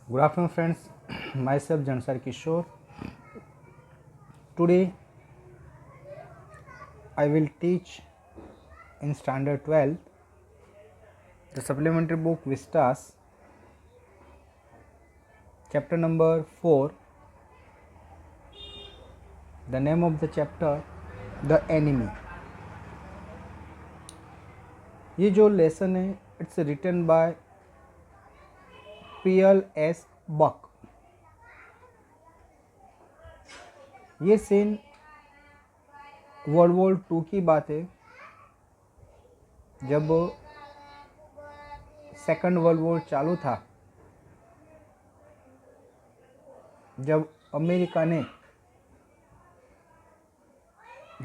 Good afternoon, friends. Myself, Jansar Kishore. Today, I will teach in Standard 12 the supplementary book Vistas, chapter number 4. The name of the chapter, The Enemy. ये जो lesson है, it's written by PLS बक. ये seen world war 2 की बात है, जब second world war चालू था, जब अमेरिका ने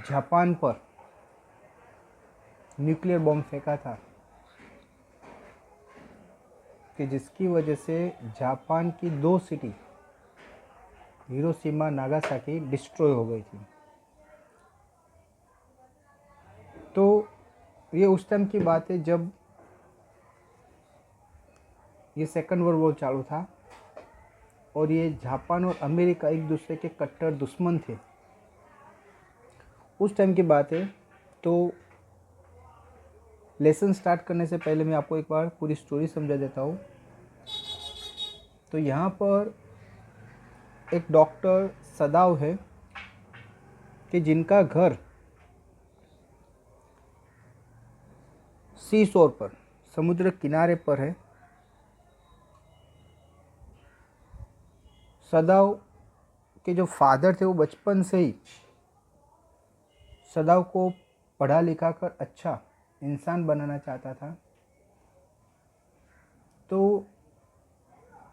जापान पर न्यूक्लियर बॉम्ब फेंका था कि जिसकी वजह से जापान की 2 सिटी हिरोशिमा नागासाकी डिस्ट्रॉय हो गई थी. तो ये उस टाइम की बात है जब ये सेकंड वर्ल्ड वॉर चालू था और ये जापान और अमेरिका एक दूसरे के कट्टर दुश्मन थे. उस टाइम की बात है. तो लेसन स्टार्ट करने से पहले मैं आपको एक बार पूरी स्टोरी समझा देता हूँ. तो यहाँ पर एक डॉक्टर सदाव है कि जिनका घर सी शोर पर, समुद्र किनारे पर है. सदाव के जो फादर थे वो बचपन से ही सदाव को पढ़ा लिखा कर अच्छा इंसान बनाना चाहता था. तो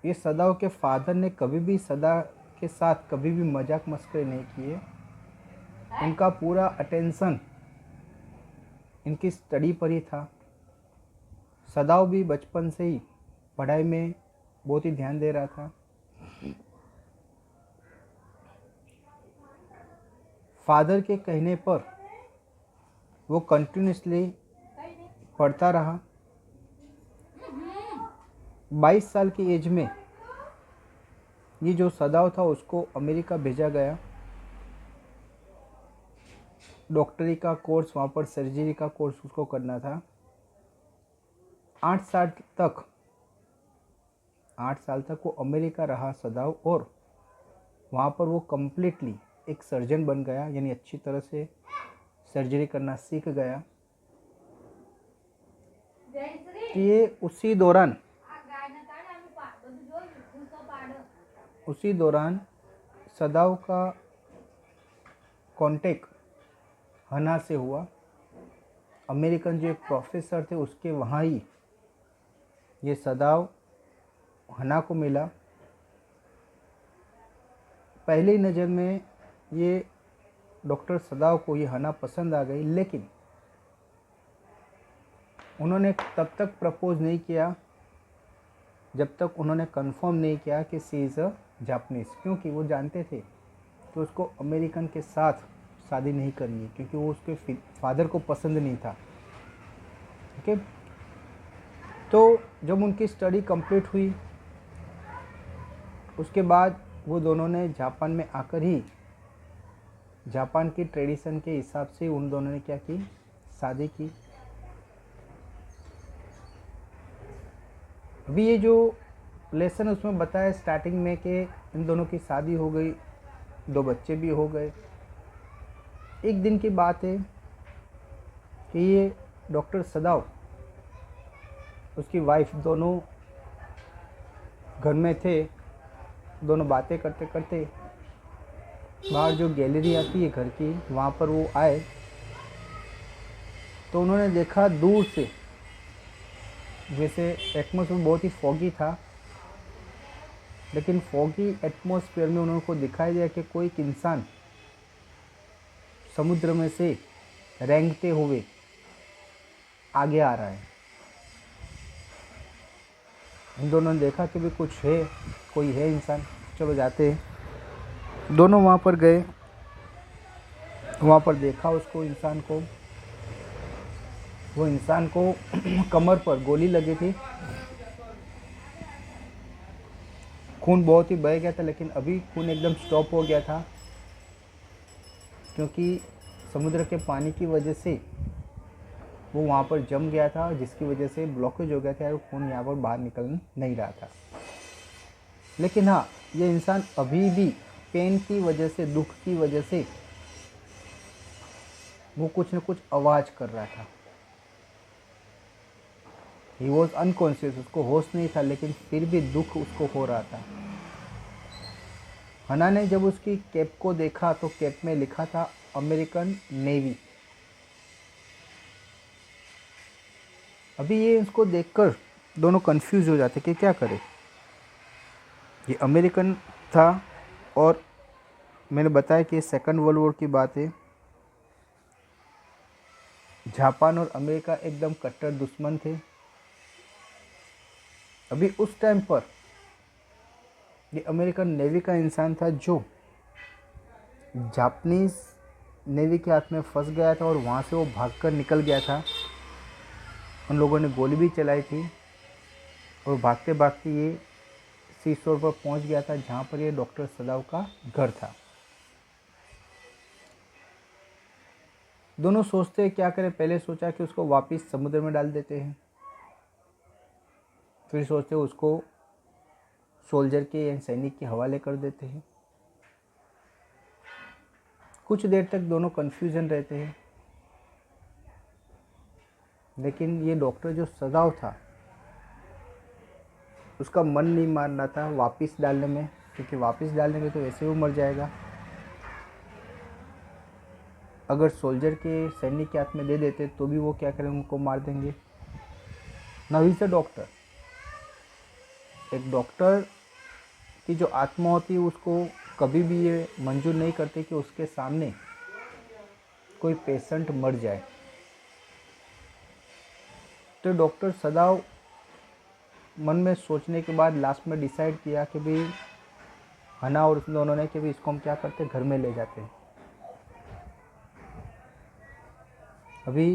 ये सदाव के फादर ने कभी भी सदा के साथ कभी भी मजाक मस्करी नहीं किए. इनका पूरा अटेंशन इनकी स्टडी पर ही था. सदाव भी बचपन से ही पढ़ाई में बहुत ही ध्यान दे रहा था. फादर के कहने पर वो कंटिन्यूसली पढ़ता रहा. 22 साल की एज में ये जो सदाव था उसको अमेरिका भेजा गया. डॉक्टरी का कोर्स, वहाँ पर सर्जरी का कोर्स उसको करना था. 8 साल तक वो अमेरिका रहा सदाव, और वहाँ पर वो कम्प्लीटली एक सर्जन बन गया, यानी अच्छी तरह से सर्जरी करना सीख गया. ये उसी दौरान सदाव का कांटेक्ट हना से हुआ. अमेरिकन जो एक प्रोफेसर थे उसके वहाँ ही ये सदाव हना को मिला. पहली नज़र में ये डॉक्टर सदाव को ये हना पसंद आ गई, लेकिन उन्होंने तब तक प्रपोज नहीं किया जब तक उन्होंने कंफर्म नहीं किया कि सी इज़ अ जापानीज़, क्योंकि वो जानते थे कि उसको अमेरिकन के साथ शादी नहीं करनी है, क्योंकि वो उसके फादर को पसंद नहीं था. ओके. तो जब उनकी स्टडी कंप्लीट हुई उसके बाद वो दोनों ने जापान में आकर ही जापान की ट्रेडिशन के हिसाब से उन दोनों ने क्या की, शादी की. अभी ये जो लेसन उसमें बताया स्टार्टिंग में कि इन दोनों की शादी हो गई, 2 बच्चे भी हो गए. एक दिन की बात है कि ये डॉक्टर सदाव, उसकी वाइफ, दोनों घर में थे. दोनों बातें करते करते बाहर जो गैलरी आती है घर की, वहाँ पर वो आए. तो उन्होंने देखा दूर से, जैसे एटमॉस्फेयर बहुत ही फॉगी था, लेकिन फॉगी एटमॉस्फेयर में उनको दिखाई दिया कि कोई इंसान समुद्र में से रेंगते हुए आगे आ रहा है. इन दोनों ने देखा कि भी कुछ है, कोई है इंसान, चलो जाते हैं. दोनों वहाँ पर गए. वहाँ पर देखा उसको, इंसान को. वो इंसान को कमर पर गोली लगी थी. खून बहुत ही बह गया था, लेकिन अभी खून एकदम स्टॉप हो गया था, क्योंकि समुद्र के पानी की वजह से वो वहाँ पर जम गया था, जिसकी वजह से ब्लॉकेज हो गया था और खून यहाँ पर बाहर निकल नहीं रहा था। लेकिन हाँ, ये इंसान अभी भी पेन की वजह से, दुख की वजह से वो कुछ न कुछ आवाज़ कर रहा था। ही वॉज अनकॉन्शियस, उसको होश नहीं था, लेकिन फिर भी दुख उसको हो रहा था। हना ने जब उसकी कैप को देखा तो कैप में लिखा था अमेरिकन नेवी। अभी ये इसको देखकर दोनों कंफ्यूज हो जाते कि क्या करें। ये अमेरिकन था और मैंने बताया कि सेकंड वर्ल्ड वॉर की बात है। जापान और अमेरिका एकदम कट्टर दुश्मन थे। अभी उस टाइम पर ये अमेरिकन नेवी का इंसान था जो जापानीज नेवी के हाथ में फंस गया था और वहाँ से वो भागकर निकल गया था। उन लोगों ने गोली भी चलाई थी और भागते भागते ये सी शोर पर पहुँच गया था, जहाँ पर ये डॉक्टर सदाव का घर था। दोनों सोचते हैं क्या करें। पहले सोचा कि उसको वापस समुद्र में डाल देते हैं, फिर सोचते उसको सोल्जर के या सैनिक के हवाले कर देते हैं। कुछ देर तक दोनों कन्फ्यूजन रहते हैं, लेकिन ये डॉक्टर जो सदाव था उसका मन नहीं मान रहा था वापस डालने में, क्योंकि वापस डालने में तो वैसे वो मर जाएगा। अगर सोल्जर के सैनिक के हाथ में दे देते तो भी वो क्या करेंगे, उनको मार देंगे। Now he is a doctor. एक डॉक्टर की जो आत्मा होती है उसको कभी भी ये मंजूर नहीं करते कि उसके सामने कोई पेशेंट मर जाए। तो डॉक्टर सदाव मन में सोचने के बाद लास्ट में डिसाइड किया कि भाई हना और उन दोनों ने कि भाई इसको हम क्या करते, घर में ले जाते हैं। अभी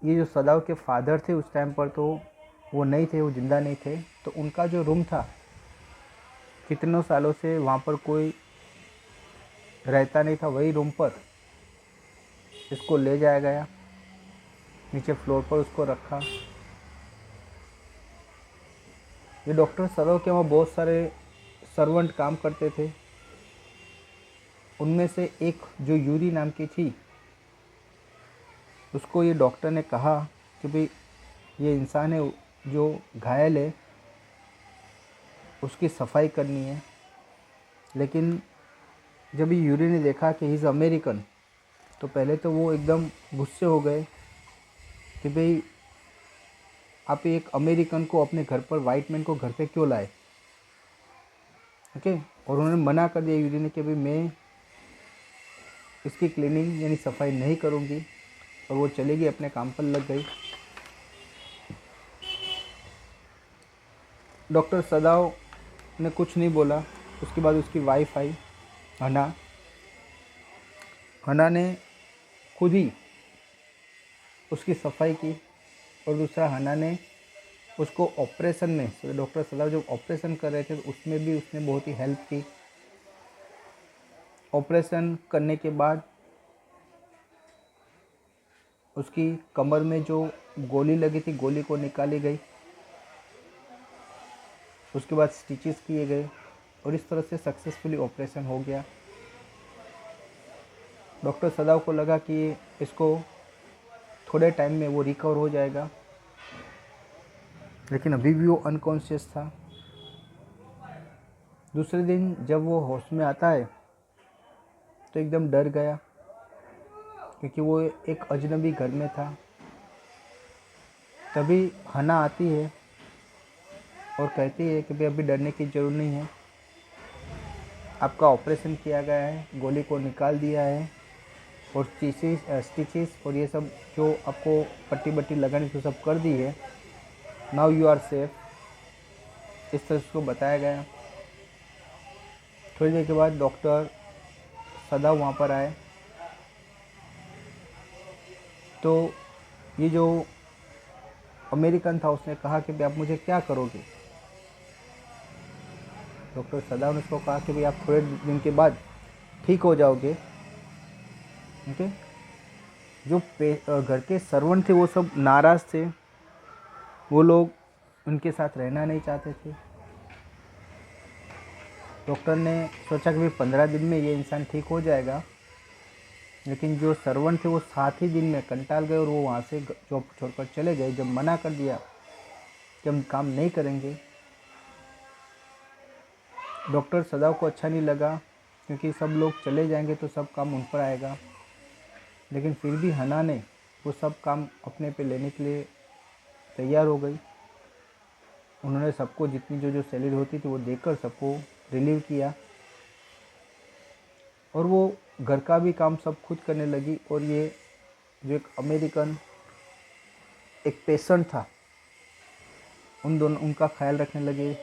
ये जो सदाव के फादर थे उस टाइम पर तो वो नहीं थे, वो ज़िंदा नहीं थे। तो उनका जो रूम था, कितनों सालों से वहाँ पर कोई रहता नहीं था, वही रूम पर इसको ले जाया गया, नीचे फ्लोर पर उसको रखा। ये डॉक्टर सदाव के वहाँ बहुत सारे सर्वेंट काम करते थे। उनमें से एक जो यूरी नाम की थी, उसको ये डॉक्टर ने कहा कि भाई ये इंसान है जो घायल है, उसकी सफाई करनी है। लेकिन जब ये यूरी ने देखा कि ही इज़ अमेरिकन, तो पहले तो वो एकदम गुस्से हो गए कि भाई आप एक अमेरिकन को अपने घर पर, वाइट मैन को घर पे क्यों लाए। ओके, और उन्होंने मना कर दिया यूरी ने कि भाई मैं इसकी क्लीनिंग यानी सफाई नहीं करूँगी, और वो चली गई, अपने काम पर लग गई। डॉक्टर सदाव ने कुछ नहीं बोला। उसके बाद उसकी वाइफ आई हना। हना ने खुद ही उसकी सफाई की, और दूसरा हना ने उसको ऑपरेशन में, तो डॉक्टर सदाव जब ऑपरेशन कर रहे थे तो उसमें भी उसने बहुत ही हेल्प की। ऑपरेशन करने के बाद उसकी कमर में जो गोली लगी थी, गोली को निकाली गई। उसके बाद स्टिचेस किए गए और इस तरह से सक्सेसफुली ऑपरेशन हो गया। डॉक्टर सदाव को लगा कि इसको थोड़े टाइम में वो रिकवर हो जाएगा, लेकिन अभी भी वो अनकॉन्शियस था। दूसरे दिन जब वो होश में आता है तो एकदम डर गया, क्योंकि वो एक अजनबी घर में था। तभी हना आती है और कहती है कि भाई अभी डरने की ज़रूरत नहीं है, आपका ऑपरेशन किया गया है, गोली को निकाल दिया है, और स्टिचेस और ये सब जो आपको पट्टी बट्टी लगानी थी सब कर दी है। Now you are safe. इस तरह से उसको बताया गया। थोड़ी देर के बाद डॉक्टर सदाव वहाँ पर आए। तो ये जो अमेरिकन था उसने कहा कि भाई आप मुझे क्या करोगे। डॉक्टर सदाव ने उसको कहा कि भाई आप थोड़े दिन के बाद ठीक हो जाओगे। ओके, जो घर के सर्वेंट थे वो सब नाराज़ थे, वो लोग उनके साथ रहना नहीं चाहते थे। डॉक्टर ने सोचा कि भाई 15 दिन में ये इंसान ठीक हो जाएगा, लेकिन जो सर्वेंट थे वो 7 ही दिन में कंटाल गए और वो वहाँ से जॉब छोड़कर चले गए। जब मना कर दिया कि हम काम नहीं करेंगे, डॉक्टर सदाव को अच्छा नहीं लगा, क्योंकि सब लोग चले जाएंगे तो सब काम उन पर आएगा। लेकिन फिर भी हना ने वो सब काम अपने पे लेने के लिए तैयार हो गई। उन्होंने सबको जितनी जो सैलरी होती थी वो देकर सबको रिलीव किया, और वो घर का भी काम सब खुद करने लगी। और ये जो एक अमेरिकन एक पेशेंट था, उनका ख्याल रखने लगे।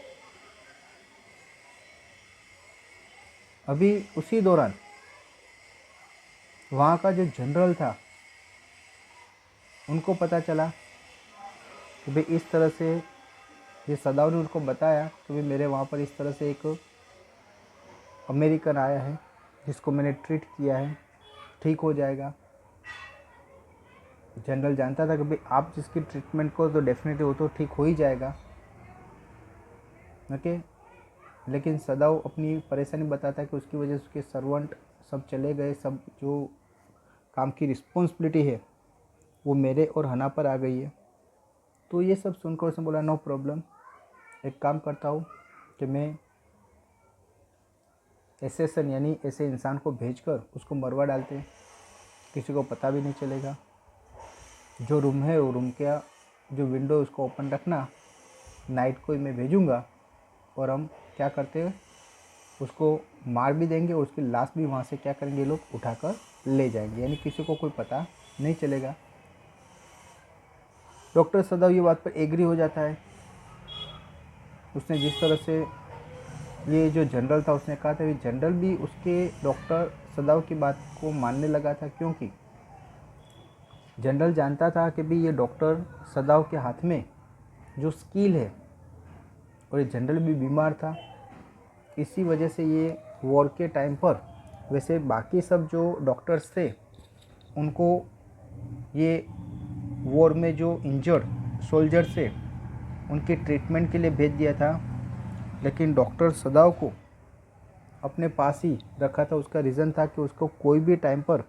अभी उसी दौरान वहाँ का जो जनरल था, उनको पता चला कि भाई इस तरह से, ये सदाव ने उनको बताया कि भाई मेरे वहाँ पर इस तरह से एक अमेरिकन आया है जिसको मैंने ट्रीट किया है, ठीक हो जाएगा। जनरल जानता था कि भाई आप जिसकी ट्रीटमेंट को तो डेफिनेटली वो तो ठीक हो ही जाएगा। ओके, लेकिन सदाव अपनी परेशानी बताता है कि उसकी वजह से उसके सर्वेंट सब चले गए, सब जो काम की रिस्पॉन्सिबिलिटी है वो मेरे और हना पर आ गई है। तो ये सब सुनकर उसने बोला नो प्रॉब्लम, एक काम करता हूँ कि मैं एसेसन यानी ऐसे इंसान को भेजकर उसको मरवा डालते हैं, किसी को पता भी नहीं चलेगा। जो रूम है वो रूम का जो विंडो उसको ओपन रखना, नाइट को ही मैं भेजूँगा और हम क्या करते हैं उसको मार भी देंगे और उसकी लाश भी वहाँ से क्या करेंगे लोग उठाकर ले जाएंगे, यानी किसी को कोई पता नहीं चलेगा। डॉक्टर सदाव ये बात पर एग्री हो जाता है। उसने जिस तरह से ये जो जनरल था उसने कहा था, ये जनरल भी उसके डॉक्टर सदाव की बात को मानने लगा था, क्योंकि जनरल जानता था कि भाई ये डॉक्टर सदाव के हाथ में जो स्किल है, और ये जनरल भी बीमार था। इसी वजह से ये वॉर के टाइम पर, वैसे बाकी सब जो डॉक्टर्स थे उनको ये वॉर में जो इंजर्ड सोल्जर थे उनके ट्रीटमेंट के लिए भेज दिया था, लेकिन डॉक्टर सदाव को अपने पास ही रखा था। उसका रीज़न था कि उसको कोई भी टाइम पर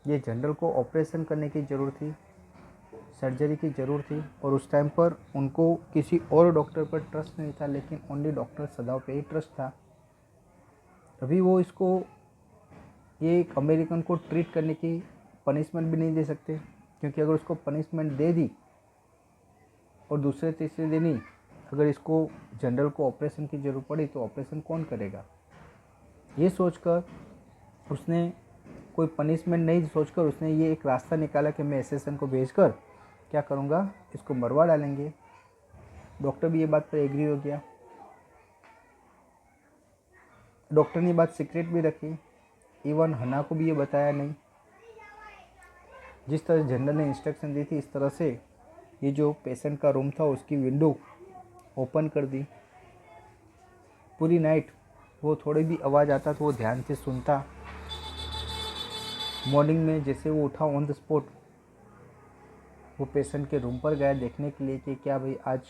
ये जनरल को ऑपरेशन करने की ज़रूरत थी, सर्जरी की ज़रूरत थी, और उस टाइम पर उनको किसी और डॉक्टर पर ट्रस्ट नहीं था, लेकिन ओनली डॉक्टर सदाव पे ही ट्रस्ट था। अभी वो इसको ये एक अमेरिकन को ट्रीट करने की पनिशमेंट भी नहीं दे सकते, क्योंकि अगर उसको पनिशमेंट दे दी और दूसरे तीसरे दिन ही अगर इसको जनरल को ऑपरेशन की ज़रूरत पड़ी तो ऑपरेशन कौन करेगा। ये सोचकर उसने कोई पनिशमेंट नहीं सोचकर उसने ये एक रास्ता निकाला कि मैं एसेसन को भेजकर क्या करूँगा, इसको मरवा डालेंगे। डॉक्टर भी ये बात पर एग्री हो गया। डॉक्टर ने ये बात सीक्रेट भी रखी, इवन हना को भी ये बताया नहीं। जिस तरह जनरल ने इंस्ट्रक्शन दी थी इस तरह से ये जो पेशेंट का रूम था उसकी विंडो ओपन कर दी। पूरी नाइट वो थोड़ी भी आवाज़ आता तो वो ध्यान से सुनता। मॉर्निंग में जैसे वो उठा ऑन द स्पॉट वो पेशेंट के रूम पर गया देखने के लिए कि क्या भाई आज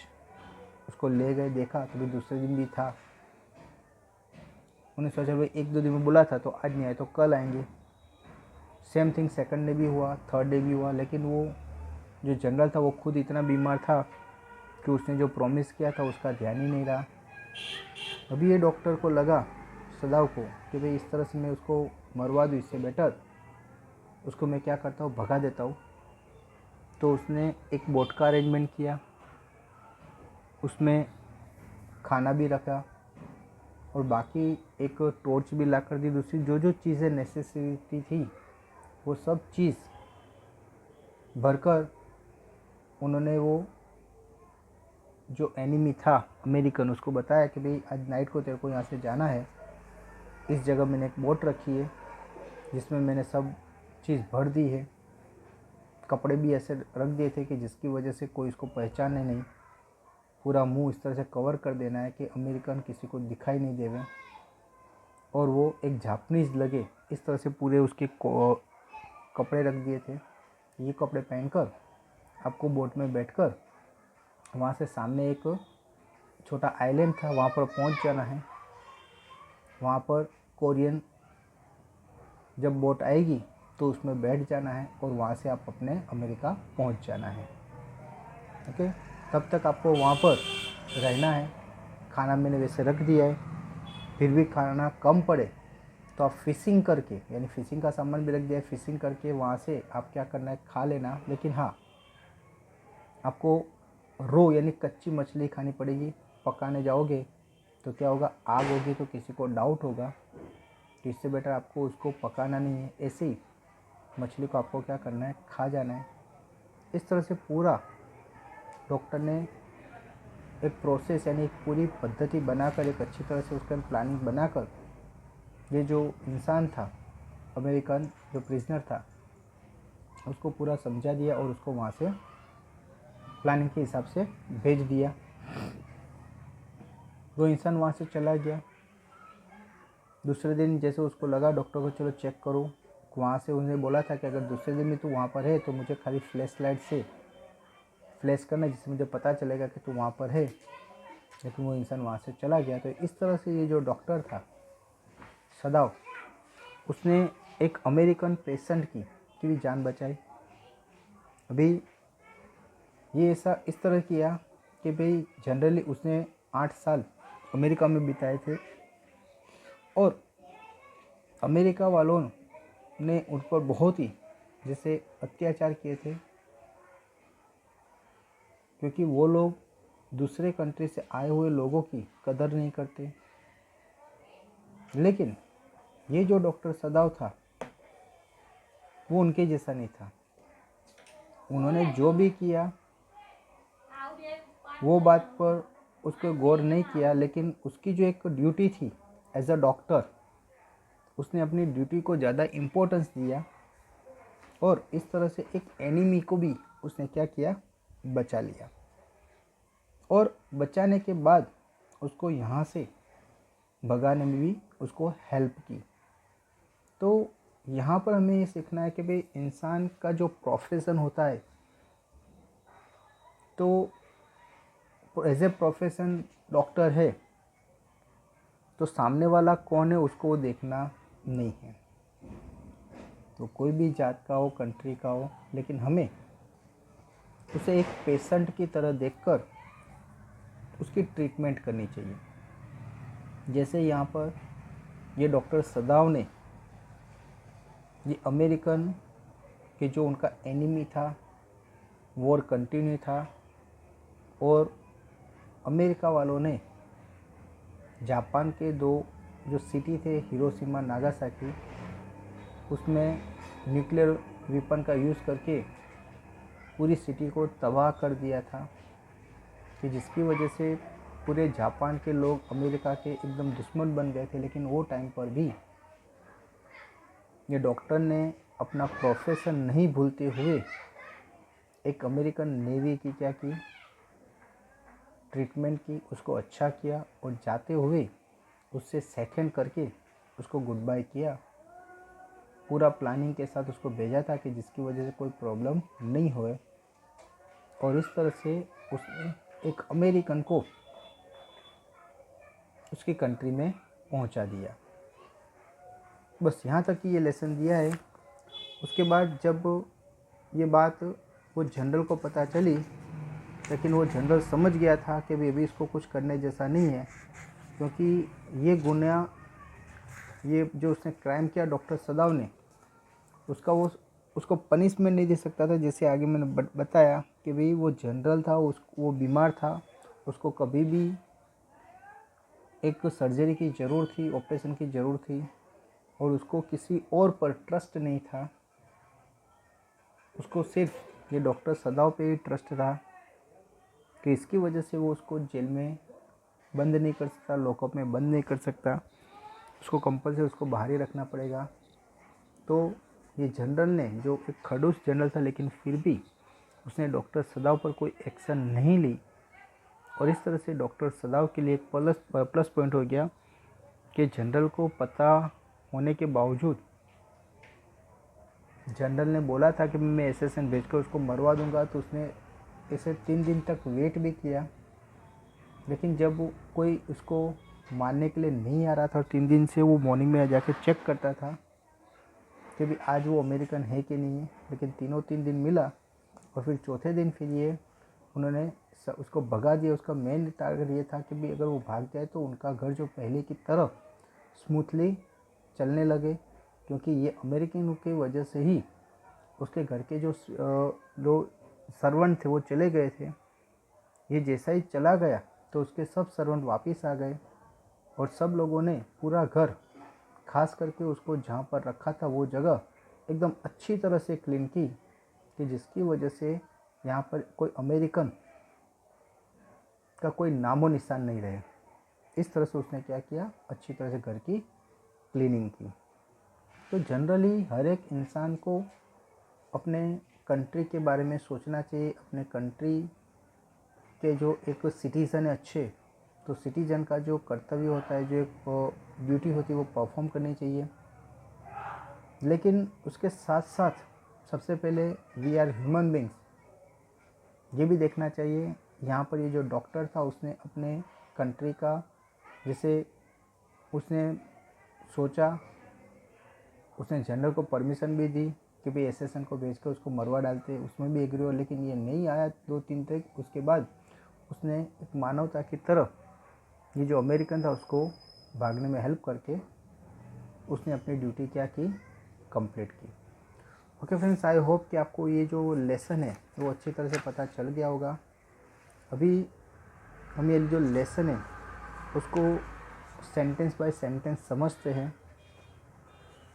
उसको ले गए, देखा तो भाई दूसरे दिन भी था। उन्हें सोचा भाई 1-2 दिन में बुला था तो आज नहीं आए तो कल आएंगे। सेम थिंग सेकंड डे भी हुआ, थर्ड डे भी हुआ, लेकिन वो जो जनरल था वो खुद इतना बीमार था कि उसने जो प्रॉमिस किया था उसका ध्यान ही नहीं रहा। अभी ये डॉक्टर को लगा सदाव को कि भाई इस तरह से मैं उसको मरवा दूँ, इससे बेटर उसको मैं क्या करता हूँ भगा देता हूँ। तो उसने एक बोट का अरेंजमेंट किया, उसमें खाना भी रखा और बाकी एक टॉर्च भी ला कर दी। दूसरी जो जो चीज़ें नेसेसिटी थी वो सब चीज़ भरकर उन्होंने वो जो एनिमी था अमेरिकन उसको बताया कि भाई आज नाइट को तेरे को यहाँ से जाना है, इस जगह मैंने एक बोट रखी है जिसमें मैंने सब चीज़ भर दी है। कपड़े भी ऐसे रख दिए थे कि जिसकी वजह से कोई इसको पहचाने नहीं। पूरा मुंह इस तरह से कवर कर देना है कि अमेरिकन किसी को दिखाई नहीं देवे और वो एक जापानीज लगे, इस तरह से पूरे उसके कपड़े रख दिए थे। ये कपड़े पहनकर आपको बोट में बैठकर वहाँ से सामने एक छोटा आइलैंड था, वहाँ पर पहुँच जाना है। वहाँ पर कोरियन जब बोट आएगी तो उसमें बैठ जाना है और वहाँ से आप अपने अमेरिका पहुँच जाना है। ओके, तब तक आपको वहाँ पर रहना है। खाना मैंने वैसे रख दिया है, फिर भी खाना कम पड़े तो आप फ़िशिंग करके, यानी फ़िशिंग का सामान भी रख दिया है, फ़िशिंग करके वहाँ से आप क्या करना है, खा लेना। लेकिन हाँ, आपको रो यानी कच्ची मछली खानी पड़ेगी। पकाने जाओगे तो क्या होगा, आग होगी तो किसी को डाउट होगा, तो इससे बेटर आपको उसको पकाना नहीं है, ऐसे ही मछली को आपको क्या करना है, खा जाना है। इस तरह से पूरा डॉक्टर ने एक प्रोसेस यानी एक पूरी पद्धति बनाकर, एक अच्छी तरह से उसका प्लानिंग बनाकर, ये जो इंसान था अमेरिकन जो प्रिजनर था उसको पूरा समझा दिया और उसको वहाँ से प्लानिंग के हिसाब से भेज दिया। वो इंसान वहाँ से चला गया। दूसरे दिन जैसे उसको लगा डॉक्टर को चलो चेक करो, वहाँ से उन्हें बोला था कि अगर दूसरे दिन भी तू वहाँ पर है तो मुझे खाली फ्लैश लाइट से फ्लैश करना जिससे मुझे पता चलेगा कि तू वहाँ पर है। लेकिन वो इंसान वहाँ से चला गया। तो इस तरह से ये जो डॉक्टर था सदाव, उसने एक अमेरिकन पेशेंट की भी जान बचाई। अभी ये ऐसा इस तरह किया कि भाई जनरली उसने 8 साल अमेरिका में बिताए थे और अमेरिका वालों ने उन पर बहुत ही जैसे अत्याचार किए थे, क्योंकि वो लोग दूसरे कंट्री से आए हुए लोगों की कदर नहीं करते। लेकिन ये जो डॉक्टर सदाव था वो उनके जैसा नहीं था। उन्होंने जो भी किया वो बात पर उसको गौर नहीं किया, लेकिन उसकी जो एक ड्यूटी थी एज अ डॉक्टर, उसने अपनी ड्यूटी को ज़्यादा इम्पोर्टेंस दिया और इस तरह से एक एनिमी को भी उसने क्या किया, बचा लिया। और बचाने के बाद उसको यहाँ से भगाने में भी उसको हेल्प की। तो यहाँ पर हमें ये सीखना है कि भाई इंसान का जो प्रोफेशन होता है, तो एज ए प्रोफेशन डॉक्टर है तो सामने वाला कौन है उसको वो देखना नहीं है। तो कोई भी जात का हो, कंट्री का हो, लेकिन हमें उसे एक पेशेंट की तरह देखकर उसकी ट्रीटमेंट करनी चाहिए। जैसे यहाँ पर ये डॉक्टर सदाव ने ये अमेरिकन के जो उनका एनिमी था, वॉर कंटिन्यू था और अमेरिका वालों ने जापान के 2 जो सिटी थे हिरोशिमा नागासाकी, उसमें न्यूक्लियर वेपन का यूज़ करके पूरी सिटी को तबाह कर दिया था, कि जिसकी वजह से पूरे जापान के लोग अमेरिका के एकदम दुश्मन बन गए थे। लेकिन वो टाइम पर भी ये डॉक्टर ने अपना प्रोफेशन नहीं भूलते हुए एक अमेरिकन नेवी की क्या की, ट्रीटमेंट की, उसको अच्छा किया और जाते हुए उससे सेकंड करके उसको गुड बाय किया। पूरा प्लानिंग के साथ उसको भेजा था कि जिसकी वजह से कोई प्रॉब्लम नहीं होए। और इस तरह से उसने एक अमेरिकन को उसकी कंट्री में पहुंचा दिया। बस यहाँ तक कि ये लेसन दिया है। उसके बाद जब ये बात वो जनरल को पता चली, लेकिन वो जनरल समझ गया था कि अभी इसको कुछ करने जैसा नहीं है, क्योंकि ये गुनाह, ये जो उसने क्राइम किया डॉक्टर सदाव ने, उसका वो उसको पनिशमेंट नहीं दे सकता था। जैसे आगे मैंने बताया कि भाई वो जनरल था, वो बीमार था, उसको कभी भी एक सर्जरी की ज़रूरत थी, ऑपरेशन की ज़रूरत थी और उसको किसी और पर ट्रस्ट नहीं था। उसको सिर्फ ये डॉक्टर सदाव पे ही ट्रस्ट था कि इसकी वजह से वो उसको जेल में बंद नहीं कर सकता, लॉकअप में बंद नहीं कर सकता, उसको कंपल्सरी उसको बाहर ही रखना पड़ेगा। तो ये जनरल ने, जो एक खड़ूस जनरल था लेकिन फिर भी उसने डॉक्टर सदाव पर कोई एक्शन नहीं ली और इस तरह से डॉक्टर सदाव के लिए एक प्लस पॉइंट हो गया कि जनरल को पता होने के बावजूद जनरल ने बोला था कि मैं एसएसएन भेज कर उसको मरवा दूंगा, तो उसने इसे 3 दिन तक वेट भी किया। लेकिन जब वो कोई उसको मारने के लिए नहीं आ रहा था और 3 दिन से वो मॉर्निंग में जाकर चेक करता था कि भी आज वो अमेरिकन है कि नहीं है, लेकिन 3 दिन मिला। और फिर चौथे दिन फिर ये उन्होंने उसको भगा दिया। उसका मेन टारगेट ये था कि भी अगर वो भाग जाए तो उनका घर जो पहले की तरफ स्मूथली चलने लगे, क्योंकि ये अमेरिकन की वजह से ही उसके घर के जो सर्वेंट थे वो चले गए थे। ये जैसा ही चला गया तो उसके सब सर्वेंट वापस आ गए और सब लोगों ने पूरा घर, खास करके उसको जहाँ पर रखा था वो जगह एकदम अच्छी तरह से क्लीन की, कि जिसकी वजह से यहाँ पर कोई अमेरिकन का कोई नामो निशान नहीं रहे। इस तरह से उसने क्या किया, अच्छी तरह से घर की क्लीनिंग की। तो जनरली हर एक इंसान को अपने कंट्री के बारे में सोचना चाहिए। अपने कंट्री के जो एक सिटीज़न है अच्छे, तो सिटीज़न का जो कर्तव्य होता है, जो एक ड्यूटी होती है, वो परफॉर्म करनी चाहिए। लेकिन उसके साथ साथ सबसे पहले वी आर ह्यूमन बींग्स, ये भी देखना चाहिए। यहाँ पर ये जो डॉक्टर था उसने अपने कंट्री का, जैसे उसने सोचा, उसने जनरल को परमिशन भी दी कि भाई एसएसएन को भेज कर उसको मरवा डालते, उसमें भी एग्री हुआ। लेकिन ये नहीं आया 2-3 तक। उसके बाद उसने एक मानवता की तरफ ये जो अमेरिकन था उसको भागने में हेल्प करके उसने अपनी ड्यूटी क्या की, कंप्लीट की। ओके फ्रेंड्स, आई होप कि आपको ये जो लेसन है वो अच्छी तरह से पता चल गया होगा। अभी हम ये जो लेसन है उसको सेंटेंस बाय सेंटेंस समझते हैं।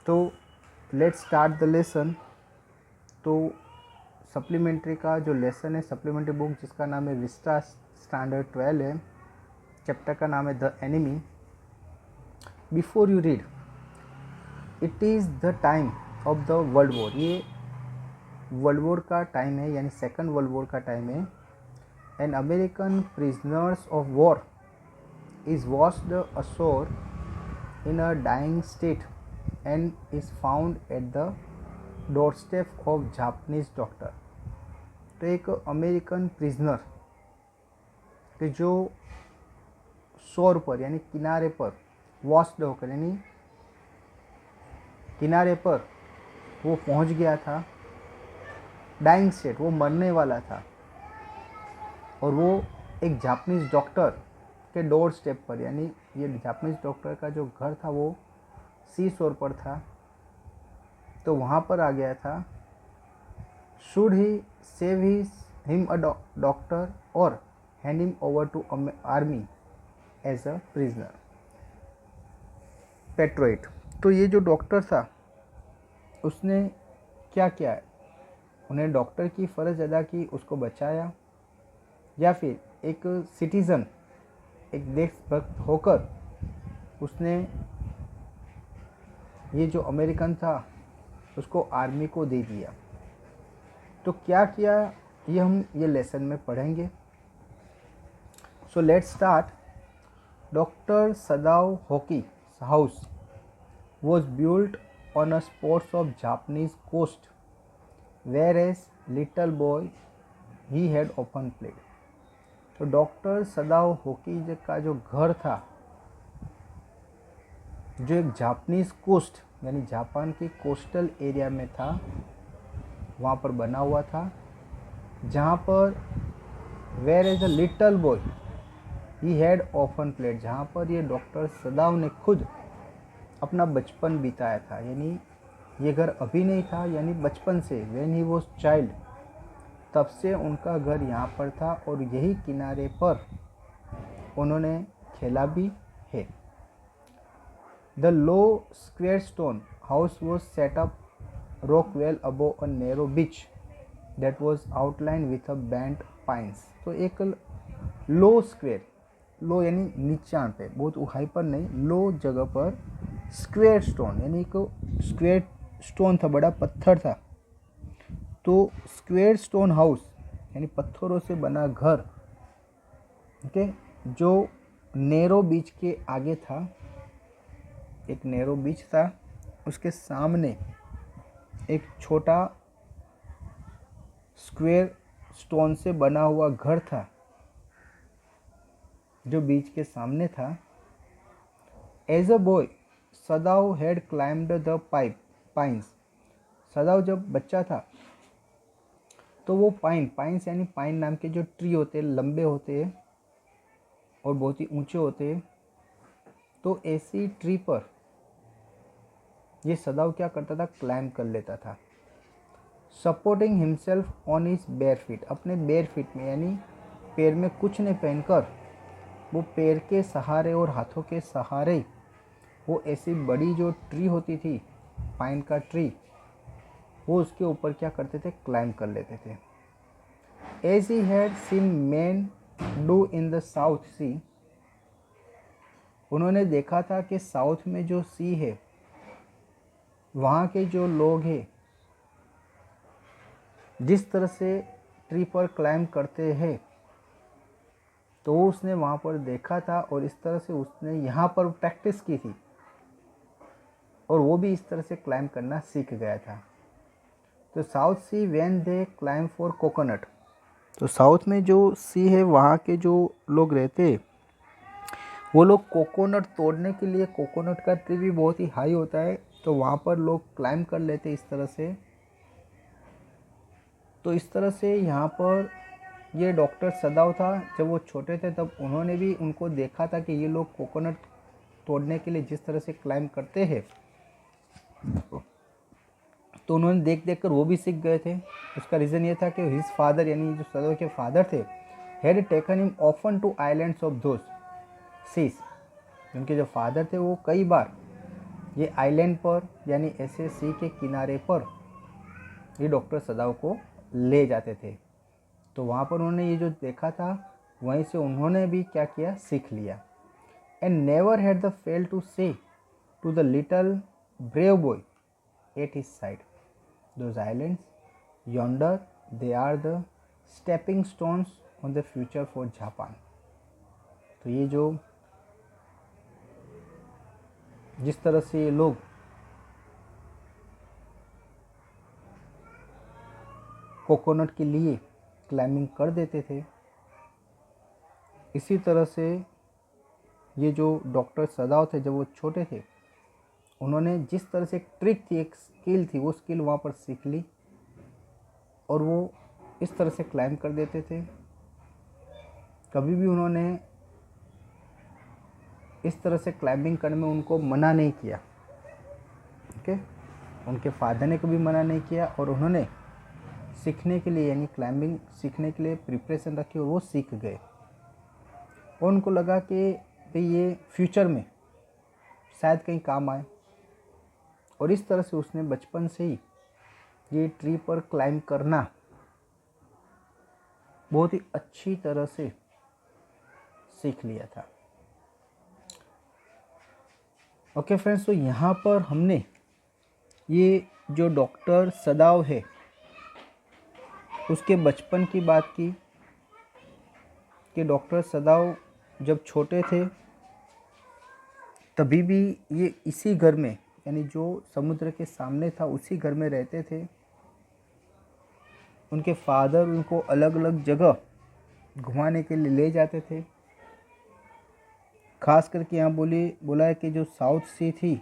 तो लेट्स स्टार्ट द लेसन। तो सप्लीमेंट्री का जो लेसन है, सप्लीमेंट्री बुक जिसका नाम है विस्टा स्टैंडर्ड 12 है, चैप्टर का नाम है the enemy. Before you read, it is the time of the world war. ये वर्ल्ड वॉर का टाइम है, यानी सेकंड वर्ल्ड वॉर का टाइम है। And American prisoners of war is washed ashore in a dying state and is found at the doorstep of Japanese doctor। तो एक American prisoner के जो शोर पर यानी किनारे पर वॉश्ड होकर, यानी किनारे पर वो पहुंच गया था, डाइंग स्टेट, वो मरने वाला था, और वो एक जापानीज डॉक्टर के डोर स्टेप पर, यानी ये जापानीज डॉक्टर का जो घर था वो सी शोर पर था, तो वहाँ पर आ गया था। Should he save him a doctor और hand him over to army as a prisoner. Patriot. तो ये जो डॉक्टर था उसने क्या किया, उन्हें डॉक्टर की फ़र्ज अदा की, उसको बचाया, या फिर एक सिटीज़न, एक देशभक्त होकर उसने ये जो अमेरिकन था उसको आर्मी को दे दिया। तो क्या किया ये हम ये लेसन में पढ़ेंगे। So let's start. Doctor Sadao hockey house was built on a spots of Japanese coast, whereas little boy he had often played। तो डॉक्टर सदाव हॉकी का जो घर था, जो एक जापानीज कोस्ट यानी जापान के कोस्टल एरिया में था, वहाँ पर बना हुआ था, जहाँ पर where as a little boy he had often played, जहाँ पर ये डॉक्टर सदाव ने खुद अपना बचपन बिताया था। यानी ये घर अभी नहीं था, यानी बचपन से, व्हेन ही वॉज चाइल्ड, तब से उनका घर यहाँ पर था और यही किनारे पर उन्होंने खेला भी है। The low square stone house was set up rock well above a narrow beach that was outline with a band pines. तो एक लो स्क्वेयर, लो यानी नीचान पे, बहुत हाई पर नहीं, लो जगह पर स्क्वेयर स्टोन, यानी एक स्क्वेयर स्टोन था, बड़ा पत्थर था। तो स्क्वेयर स्टोन हाउस यानी पत्थरों से बना घर ओके, जो नेरो बीच के आगे था, एक नेरो बीच था, उसके सामने एक छोटा स्क्वायर स्टोन से बना हुआ घर था जो बीच के सामने था। As a boy Sadao had climbed the pines. Sadao जब बच्चा था तो वो पाइन्स यानी पाइन नाम के जो ट्री होते हैं, लंबे होते हैं और बहुत ही ऊंचे होते हैं, तो ऐसी ट्री पर ये सदाव क्या करता था, क्लाइम कर लेता था। Supporting himself on his bare feet, अपने बेयर फीट में यानी पैर में कुछ नहीं पहनकर वो पैर के सहारे और हाथों के सहारे वो ऐसी बड़ी जो ट्री होती थी, पाइन का ट्री, वो उसके ऊपर क्या करते थे, क्लाइम कर लेते थे। As he had seen men do in the South Sea, उन्होंने देखा था कि साउथ में जो सी है वहाँ के जो लोग हैं जिस तरह से ट्री पर क्लाइम करते हैं, तो उसने वहाँ पर देखा था और इस तरह से उसने यहाँ पर प्रैक्टिस की थी और वो भी इस तरह से क्लाइम करना सीख गया था। तो south see when they climb for coconut, तो साउथ में जो सी है वहाँ के जो लोग रहते, वो लोग कोकोनट तोड़ने के लिए, कोकोनट का ट्री भी बहुत ही हाई होता है, तो वहाँ पर लोग क्लाइम कर लेते इस तरह से। तो इस तरह से यहाँ पर ये डॉक्टर सदाव था, जब वो छोटे थे तब उन्होंने भी उनको देखा था कि ये लोग कोकोनट तोड़ने के लिए जिस तरह से क्लाइम करते हैं, तो उन्होंने देख देख कर वो भी सीख गए थे। उसका रीज़न ये था कि हिज फादर यानी जो सदाव के फादर थे, had taken him often to islands of those seas, उनके जो फादर थे वो कई बार ये आइलैंड पर यानी ऐसे सी के किनारे पर ये डॉक्टर सदाव को ले जाते थे। तो वहाँ पर उन्होंने ये जो देखा था वहीं से उन्होंने भी क्या किया, सीख लिया। And never had the fail to say to the little brave boy at his side, those islands yonder they are the stepping stones on the future for Japan. तो ये जो जिस तरह से ये लोग कोकोनट के लिए क्लाइंबिंग कर देते थे, इसी तरह से ये जो डॉक्टर सदाव थे जब वो छोटे थे, उन्होंने जिस तरह से एक ट्रिक थी, एक स्किल थी, वो स्किल वहाँ पर सीख ली और वो इस तरह से क्लाइंब कर देते थे। कभी भी उन्होंने इस तरह से क्लाइंबिंग करने में उनको मना नहीं किया। ओके, उनके फादर ने कभी मना नहीं किया और उन्होंने सीखने के लिए यानी क्लाइंबिंग सीखने के लिए प्रिपरेशन रखी और वो सीख गए और उनको लगा कि भाई ये फ्यूचर में शायद कहीं काम आए, और इस तरह से उसने बचपन से ही ये ट्री पर क्लाइंब करना बहुत ही अच्छी तरह से सीख लिया था। ओके फ्रेंड्स, तो यहाँ पर हमने ये जो डॉक्टर सदाव है उसके बचपन की बात की कि डॉक्टर सदाव जब छोटे थे तभी भी ये इसी घर में यानी जो समुद्र के सामने था उसी घर में रहते थे। उनके फादर उनको अलग अलग जगह घुमाने के लिए ले जाते थे। खास करके यहाँ बोला है कि जो साउथ सी थी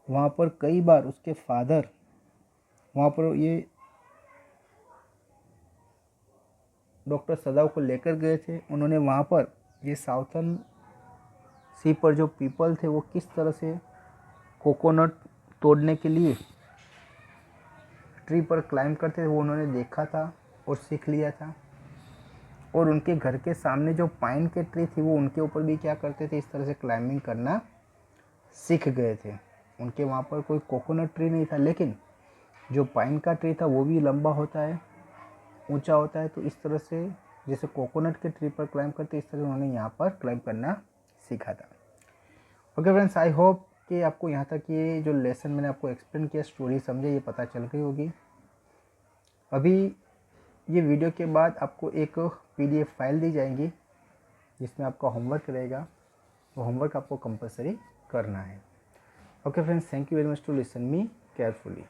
वहाँ पर कई बार उसके फादर वहाँ पर ये डॉक्टर सदाव को लेकर गए थे। उन्होंने वहाँ पर ये साउथर्न सी पर जो पीपल थे वो किस तरह से कोकोनट तोड़ने के लिए ट्री पर क्लाइंब करते थे वो उन्होंने देखा था और सीख लिया था। और उनके घर के सामने जो पाइन के ट्री थी वो उनके ऊपर भी क्या करते थे, इस तरह से क्लाइंबिंग करना सीख गए थे। उनके वहाँ पर कोई कोकोनट ट्री नहीं था, लेकिन जो पाइन का ट्री था वो भी लंबा होता है, ऊंचा होता है, तो इस तरह से जैसे कोकोनट के ट्री पर क्लाइंब करते इस तरह उन्होंने यहाँ पर क्लाइंब करना सीखा था। ओके फ्रेंड्स, आई होप कि आपको यहाँ तक ये जो लेसन मैंने आपको एक्सप्लेन किया, स्टोरी समझे, ये पता चल गई होगी। अभी ये वीडियो के बाद आपको एक PDF फाइल दी जाएगी जिसमें आपका होमवर्क रहेगा, वो होमवर्क आपको कंपलसरी करना है। Okay friends, thank you very much to listen me carefully.